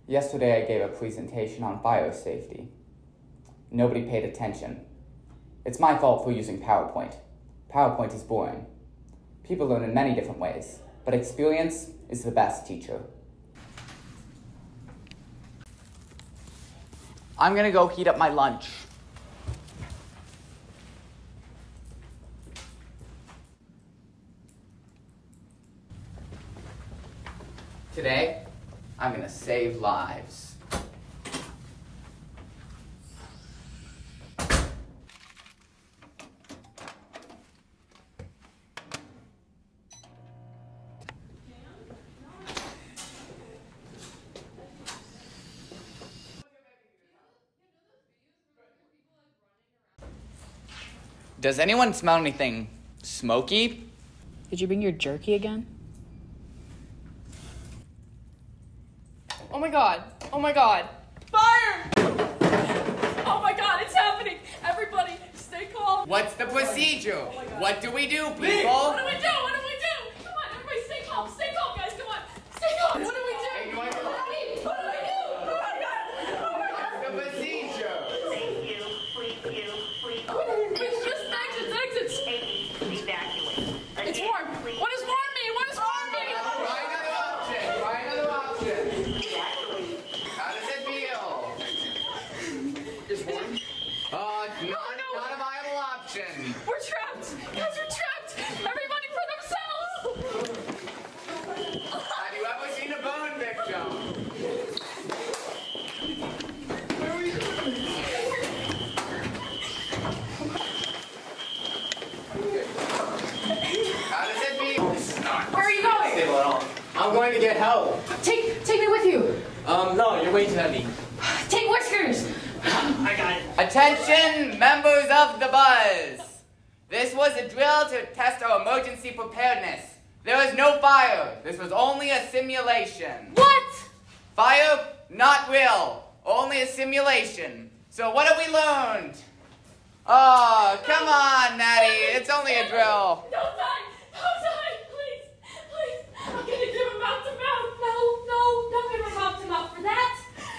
Yesterday I gave a presentation on fire safety. Nobody paid attention. It's my fault for using PowerPoint. PowerPoint is boring. People learn in many different ways, but experience is the best teacher. I'm gonna go heat up my lunch. Today, I'm gonna save lives. Does anyone smell anything smoky? Did you bring your jerky again? Oh my god. Oh my god. Fire! Oh my god, it's happening. Everybody, stay calm. What's the procedure? What do we do, people? What do we do? What do we do? Come on, everybody stay calm. Stay calm, guys. Come on. Stay calm. What do we do? Hey, you want to go? What do we do? Oh my god. Oh my god. What's the procedure? Thank you. Please. It's just exits. Evacuate. It's warm. What does warm mean? What does warm mean? Try another option. Evacuate. How does it feel? It's warm. Not a viable option. We're trapped. Guys, we're trapped. Everybody for themselves. Have you ever seen a burn victim? How does it feel? Where are you going? I'm going to get help. Take me with you. No, you're way too heavy. Take Whiskers. I got it. Attention, members of the Buzz! This was a drill to test our emergency preparedness. There was no fire. This was only a simulation. What? Fire, not real. Only a simulation. So what have we learned? Oh, come on, Natty. It's only a drill. Don't die! Don't die! Please! I'm gonna give him mouth to mouth! No! Don't give him mouth to mouth for that!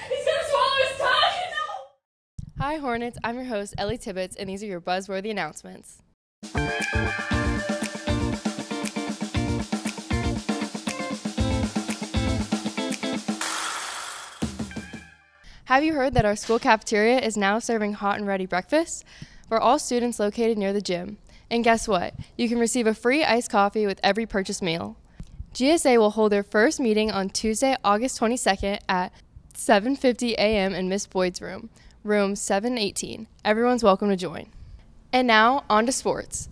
He's gonna swallow his tongue! No! Hi Hornets, I'm your host Ellie Tibbetts, and these are your buzzworthy announcements. Have you heard that our school cafeteria is now serving hot and ready breakfast for all students located near the gym? And guess what? You can receive a free iced coffee with every purchased meal. GSA will hold their first meeting on Tuesday, August 22nd at 7:50 a.m. in Miss Boyd's room, room 718. Everyone's welcome to join. And now, on to sports.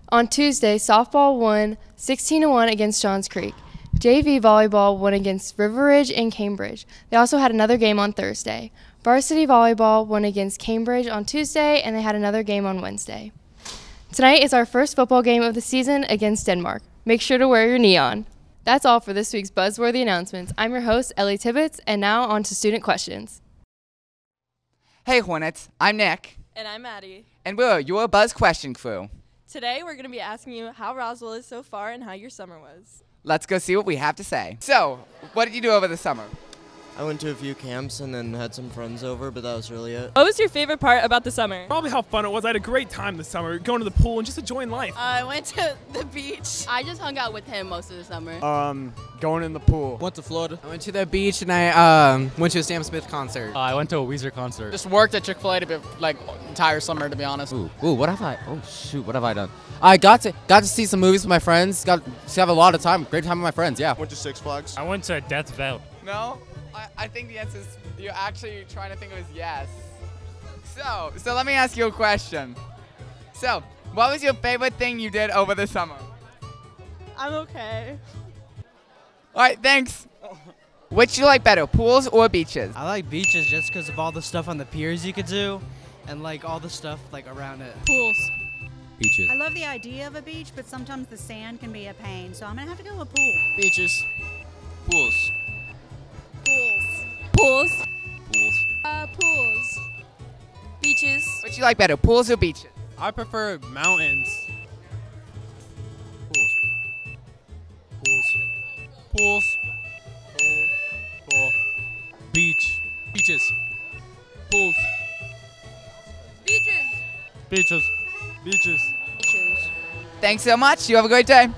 On Tuesday, softball won 16-1 against Johns Creek. JV volleyball won against River Ridge and Cambridge. They also had another game on Thursday. Varsity volleyball won against Cambridge on Tuesday, and they had another game on Wednesday. Tonight is our first football game of the season against Denmark. Make sure to wear your neon. That's all for this week's buzzworthy announcements. I'm your host, Ellie Tibbetts, and now on to student questions. Hey, Hornets. I'm Nick. And I'm Maddie. And we're your Buzz Question Crew. Today we're going to be asking you how Roswell is so far and how your summer was. Let's go see what we have to say. So, what did you do over the summer? I went to a few camps and then had some friends over, but that was really it. What was your favorite part about the summer? Probably how fun it was. I had a great time this summer, going to the pool and just enjoying life. I went to the beach. I just hung out with him most of the summer. Going in the pool. Went to Florida. I went to the beach and I went to a Sam Smith concert. I went to a Weezer concert. Just worked at Chick-fil-A to be like entire summer, to be honest. Ooh, what have I? Oh shoot, what have I done? I got to see some movies with my friends. Got to have a lot of time, great time with my friends. Yeah. Went to Six Flags. I went to Death Valley. No, I think the answer is you're actually trying to think of is yes. So let me ask you a question. So, what was your favorite thing you did over the summer? I'm okay. All right, thanks. Which do you like better, pools or beaches? I like beaches just because of all the stuff on the piers you could do and like all the stuff like around it. Pools. Beaches. I love the idea of a beach, but sometimes the sand can be a pain, so I'm gonna have to go with pool. Beaches. Pools. Pools. Pools. Pools. Pools. Beaches. Which do you like better, pools or beaches? I prefer mountains. Pools. Pools. Pools. Pool. Beach. Beaches. Beaches. Beaches. Thanks so much. You have a great day.